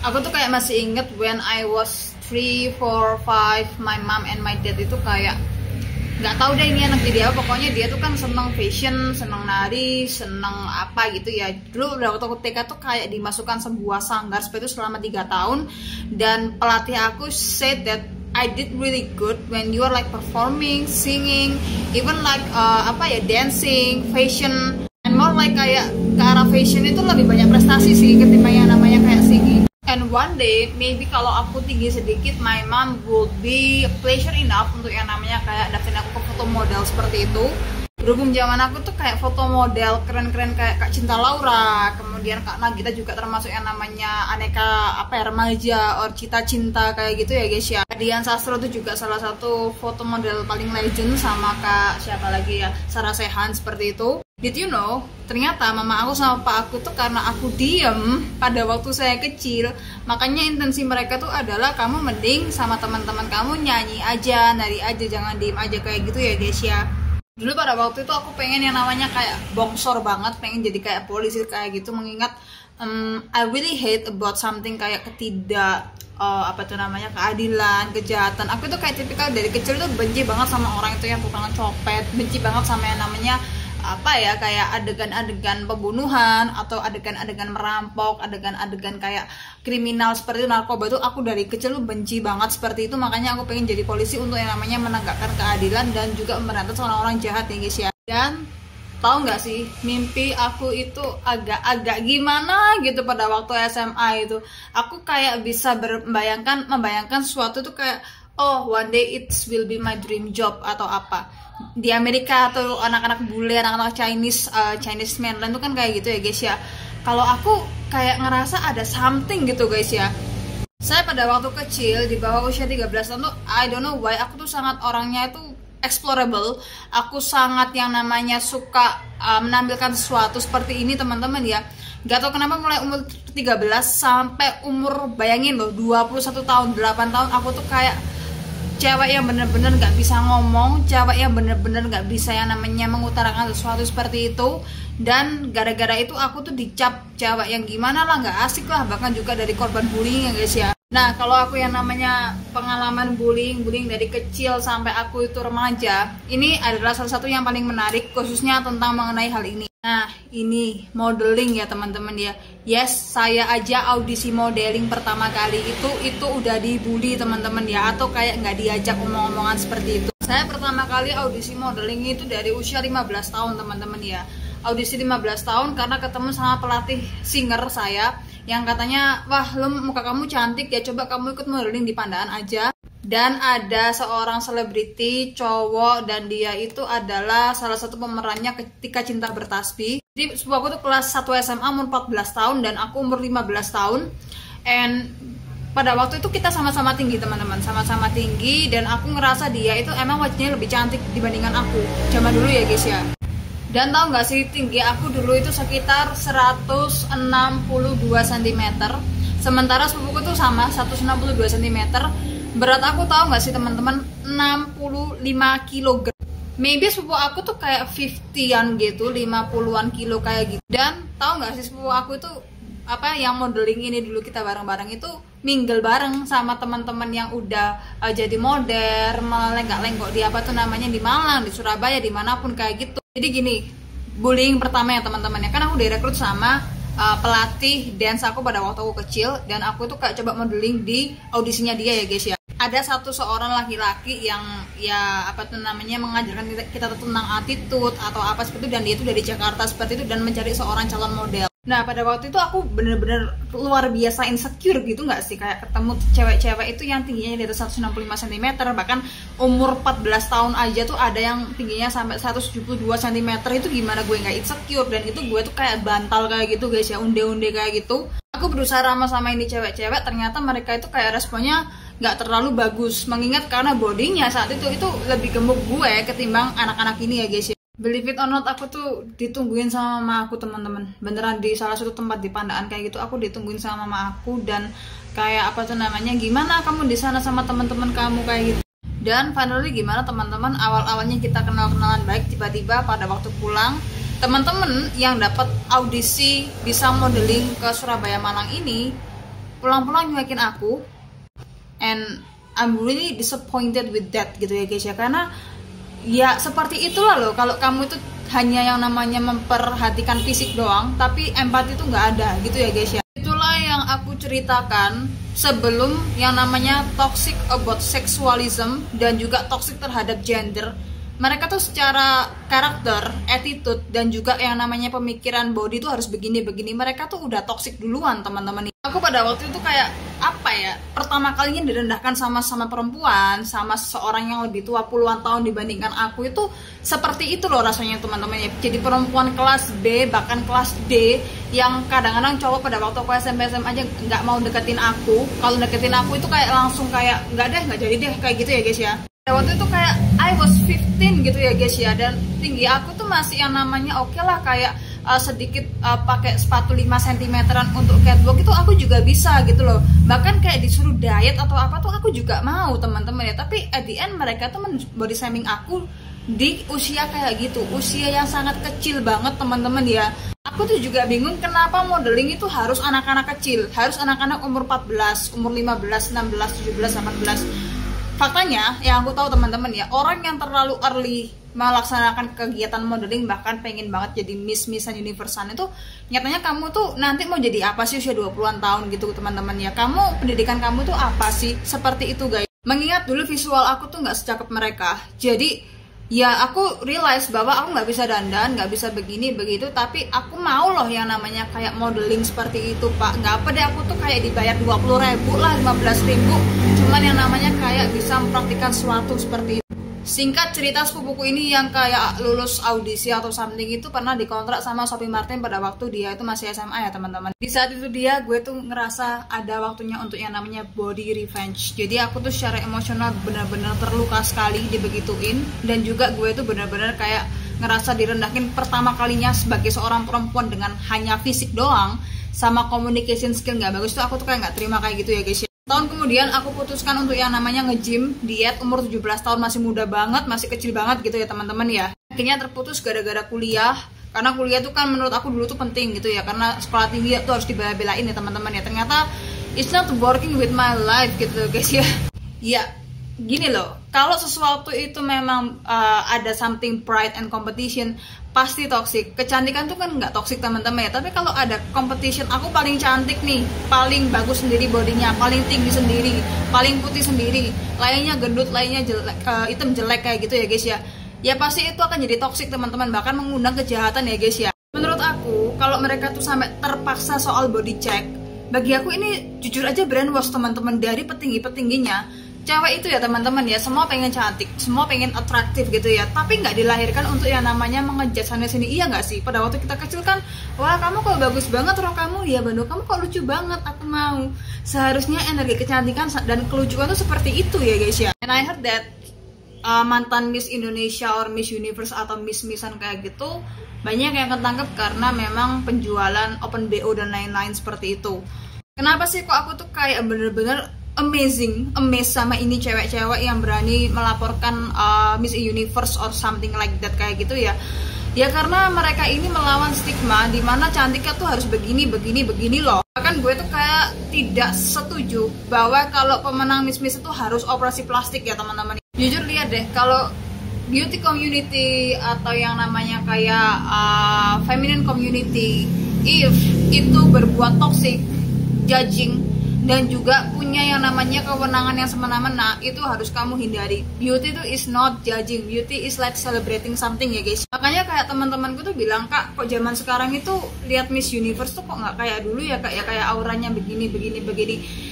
Aku tuh kayak masih inget when I was 3, 4, 5, my mom and my dad itu kayak nggak tahu deh ini anak jadi apa, pokoknya dia tuh kan seneng fashion, seneng nari, seneng apa gitu ya. Dulu udah waktu aku TK tuh kayak dimasukkan sebuah sanggar seperti itu selama 3 tahun, dan pelatih aku said that I did really good when you are like performing, singing, even like dancing, fashion, and more like kayak ke arah fashion itu lebih banyak prestasi sih ketimbang yang namanya kayak singing. And one day, maybe kalau aku tinggi sedikit, my mom would be pleasure enough untuk yang namanya kayak daftarin aku ke foto model seperti itu. Berhubung zaman aku tuh kayak foto model keren-keren kayak Kak Cinta Laura, kemudian Kak Nagita juga termasuk yang namanya aneka remaja or Cita Cinta kayak gitu ya guys ya. Dian Sastro tuh juga salah satu foto model paling legend, sama Kak siapa lagi ya, Sarah Sechan seperti itu. Did you know, ternyata mama aku sama pak aku tuh karena aku diem pada waktu saya kecil, makanya intensi mereka tuh adalah kamu mending sama teman-teman kamu nyanyi aja, nari aja, jangan diem aja kayak gitu ya guys ya. Dulu pada waktu itu aku pengen yang namanya kayak bongsor banget, pengen jadi kayak polisi kayak gitu, mengingat I really hate about something kayak keadilan, kejahatan. Aku tuh kayak tipikal dari kecil tuh benci banget sama orang itu yang tukang copet, benci banget sama yang namanya kayak adegan-adegan pembunuhan atau adegan-adegan merampok, adegan-adegan kayak kriminal seperti itu, narkoba tuh aku dari kecil tuh benci banget seperti itu. Makanya aku pengen jadi polisi untuk yang namanya menegakkan keadilan dan juga memberantas orang-orang jahat ya guys ya. Dan tahu nggak sih, mimpi aku itu agak gimana gitu pada waktu SMA itu. Aku kayak bisa membayangkan sesuatu tuh kayak, oh one day it will be my dream job atau apa. Di Amerika atau anak-anak bule, anak-anak Chinese mainland tuh kan kayak gitu ya guys ya. Kalau aku kayak ngerasa ada something gitu guys ya. Saya pada waktu kecil di bawah usia 13 tahun tuh I don't know why aku tuh sangat orangnya itu explorable. Aku sangat yang namanya suka menampilkan sesuatu seperti ini teman-teman ya. Gak tau kenapa mulai umur 13 sampai umur, bayangin loh, 21 tahun, 8 tahun aku tuh kayak cewek yang bener-bener gak bisa ngomong, cewek yang bener-bener gak bisa yang namanya mengutarakan sesuatu seperti itu. Dan gara-gara itu aku tuh dicap cewek yang gimana lah, gak asik lah, bahkan juga dari korban bullying ya guys ya. Nah kalau aku yang namanya pengalaman bullying dari kecil sampai aku itu remaja, ini adalah salah satu yang paling menarik khususnya tentang mengenai hal ini. Nah ini modeling ya teman-teman ya. Yes, saya aja audisi modeling pertama kali itu udah dibully teman-teman ya, atau kayak nggak diajak omong-omongan seperti itu. Saya pertama kali audisi modeling itu dari usia 15 tahun teman-teman ya. Audisi 15 tahun karena ketemu sama pelatih singer saya yang katanya, wah lu muka kamu cantik ya, coba kamu ikut modeling di Pandaan aja. Dan ada seorang selebriti cowok dan dia itu adalah salah satu pemerannya ketika Cinta Bertasbih. Jadi aku tuh kelas 1 SMA umur 14 tahun dan aku umur 15 tahun. And pada waktu itu kita sama-sama tinggi teman-teman, sama-sama tinggi, dan aku ngerasa dia itu emang wajahnya lebih cantik dibandingkan aku zaman dulu ya guys ya. Dan tau gak sih, tinggi aku dulu itu sekitar 162 cm. Sementara sepupuku tuh sama 162 cm. Berat aku tahu nggak sih teman-teman, 65 kg. Maybe sepupu aku tuh kayak 50-an gitu, 50-an kilo kayak gitu. Dan tahu nggak sih sepupu aku itu yang modeling ini dulu kita bareng-bareng itu mingle bareng sama teman-teman yang udah jadi model, melenggak-lenggok di di Malang, di Surabaya, dimanapun kayak gitu. Jadi gini, bullying pertama ya teman-teman ya, kan aku direkrut sama pelatih dance aku pada waktu aku kecil, dan aku tuh kayak coba modeling di audisinya dia ya guys ya. Ada seorang laki-laki yang mengajarkan kita tentang attitude atau apa seperti itu, dan dia itu dari Jakarta seperti itu dan mencari seorang calon model. Nah pada waktu itu aku bener-bener luar biasa insecure gitu nggak sih, kayak ketemu cewek-cewek itu yang tingginya di atas 165 cm, bahkan umur 14 tahun aja tuh ada yang tingginya sampai 172 cm. Itu gimana gue nggak insecure, dan itu gue tuh kayak bantal kayak gitu guys ya, unde-unde kayak gitu. Aku berusaha ramah sama ini cewek-cewek, ternyata mereka itu kayak responnya nggak terlalu bagus, mengingat karena bodinya saat itu lebih gemuk gue ketimbang anak-anak ini ya guys ya. Believe it or not, aku tuh ditungguin sama mama aku teman-teman, beneran di salah satu tempat di Pandaan kayak gitu. Aku ditungguin sama mama aku, dan kayak gimana kamu di sana sama teman-teman kamu kayak gitu. Dan finally gimana teman-teman, awalnya kita kenal-kenalan baik, tiba-tiba pada waktu pulang, teman-teman yang dapat audisi bisa modeling ke Surabaya Malang ini pulang-pulang nyuekin aku, and I'm really disappointed with that gitu ya guys ya, karena ya seperti itulah loh, kalau kamu itu hanya yang namanya memperhatikan fisik doang tapi empati itu nggak ada gitu ya guys ya. Itulah yang aku ceritakan sebelum yang namanya toxic about sexualism dan juga toxic terhadap gender. Mereka tuh secara karakter, attitude, dan juga yang namanya pemikiran body tuh harus begini-begini. Mereka tuh udah toxic duluan teman-teman. Aku pada waktu itu kayak apa ya, pertama kalinya direndahkan sama perempuan, sama seseorang yang lebih tua puluhan tahun dibandingkan aku, itu seperti itu loh rasanya teman-teman ya. Jadi perempuan kelas B bahkan kelas D yang kadang-kadang cowok pada waktu aku SMP SMA aja nggak mau deketin aku. Kalau deketin aku itu kayak langsung kayak nggak jadi deh kayak gitu ya guys ya. Waktu itu kayak I was 15 gitu ya guys ya, dan tinggi aku tuh masih yang namanya oke lah, kayak sedikit pakai sepatu 5 cm-an untuk catwalk itu aku juga bisa gitu loh. Bahkan kayak disuruh diet atau apa tuh aku juga mau teman-teman ya. Tapi at the end mereka tuh body shaming aku di usia kayak gitu, usia yang sangat kecil banget teman-teman ya. Aku tuh juga bingung kenapa modeling itu harus anak-anak kecil, harus anak-anak umur 14, umur 15, 16, 17, 18. Faktanya yang aku tahu teman-teman ya, orang yang terlalu early melaksanakan kegiatan modeling, bahkan pengen banget jadi Miss-Missan Universe itu, nyatanya kamu tuh nanti mau jadi apa sih usia 20-an tahun gitu teman-teman ya. Kamu, pendidikan kamu tuh apa sih? Seperti itu guys. Mengingat dulu visual aku tuh nggak secakep mereka, jadi ya aku realize bahwa aku nggak bisa dandan, nggak bisa begini begitu, tapi aku mau loh yang namanya kayak modeling seperti itu pak. Nggak apa deh, aku tuh kayak dibayar 20.000 lah, 15.000, cuman yang namanya kayak bisa mempraktikkan sesuatu seperti itu. Singkat cerita, sepupuku ini yang kayak lulus audisi atau something itu pernah dikontrak sama Sophie Martin pada waktu dia itu masih SMA ya teman-teman. Di saat itu gue tuh ngerasa ada waktunya untuk yang namanya body revenge. Jadi aku tuh secara emosional benar-benar terluka sekali dibegituin, dan juga gue tuh benar-benar kayak ngerasa direndahin pertama kalinya sebagai seorang perempuan dengan hanya fisik doang sama communication skill nggak bagus tuh. Aku tuh kayak nggak terima kayak gitu ya guys ya. Tahun kemudian aku putuskan untuk yang namanya nge-gym, diet, umur 17 tahun, masih muda banget, masih kecil banget gitu ya teman-teman ya. Akhirnya terputus gara-gara kuliah, karena kuliah tuh kan menurut aku dulu tuh penting gitu ya, karena sekolah tinggi tuh harus dibela-belain ya teman-teman ya. Ternyata it's not working with my life gitu guys ya. Ya gini loh, kalau sesuatu itu memang ada something pride and competition, pasti toxic. Kecantikan tuh kan nggak toxic teman-teman ya, tapi kalau ada competition, aku paling cantik nih, paling bagus sendiri bodinya, paling tinggi sendiri, paling putih sendiri, lainnya gendut, lainnya jelek, hitam jelek kayak gitu ya guys ya. Ya pasti itu akan jadi toxic teman-teman, bahkan mengundang kejahatan ya guys ya. Menurut aku, kalau mereka tuh sampai terpaksa soal body check, bagi aku ini jujur aja brainwash teman-teman. Dari petinggi-petingginya cewek itu ya teman-teman ya, semua pengen cantik, semua pengen atraktif gitu ya, tapi nggak dilahirkan untuk yang namanya mengejat sana sini, iya nggak sih? Pada waktu kita kecil kan, wah kamu kok bagus banget rok kamu, ya Bando kamu kok lucu banget, aku mau. Seharusnya energi kecantikan dan kelucuan tuh seperti itu ya guys ya. And I heard that mantan Miss Indonesia or Miss Universe atau Miss-Missan kayak gitu banyak yang ketangkep karena memang penjualan open BO dan lain-lain seperti itu. Kenapa sih kok aku tuh kayak bener-bener amazed sama ini cewek-cewek yang berani melaporkan Miss Universe or something like that kayak gitu ya. Ya karena mereka ini melawan stigma dimana cantiknya tuh harus begini loh. Bahkan gue tuh kayak tidak setuju bahwa kalau pemenang Miss itu harus operasi plastik ya teman-teman. Jujur lihat deh, kalau beauty community atau yang namanya kayak feminine community, if itu berbuat toxic, judging, dan juga punya yang namanya kewenangan yang semena-mena, itu harus kamu hindari. Beauty itu is not judging, beauty is like celebrating something ya guys. Makanya kayak teman-temanku tuh bilang, kak kok zaman sekarang itu lihat Miss Universe tuh kok nggak kayak dulu ya kak, ya kayak auranya begini.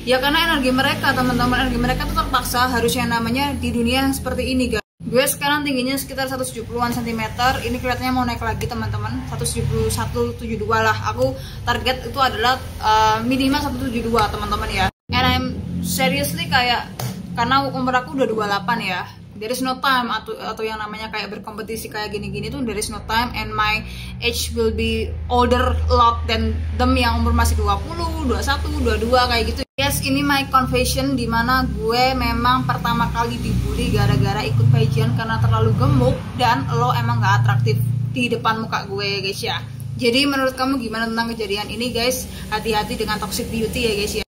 Ya karena energi mereka teman-teman, energi mereka tuh terpaksa harus yang namanya di dunia yang seperti ini guys. Gue sekarang tingginya sekitar 170-an cm, ini kelihatannya mau naik lagi teman-teman, 171-172 lah. Aku target itu adalah minimal 172 teman-teman ya. And I'm seriously kayak, karena umur aku udah 28 ya, there is no time atau yang namanya kayak berkompetisi kayak gini-gini tuh there is no time, and my age will be older a lot than them yang umur masih 20, 21, 22 kayak gitu. Yes, ini my confession, dimana gue memang pertama kali dibully gara-gara ikut pageant karena terlalu gemuk dan lo emang gak atraktif di depan muka gue guys ya. Jadi menurut kamu gimana tentang kejadian ini guys? Hati-hati dengan toxic beauty ya guys ya.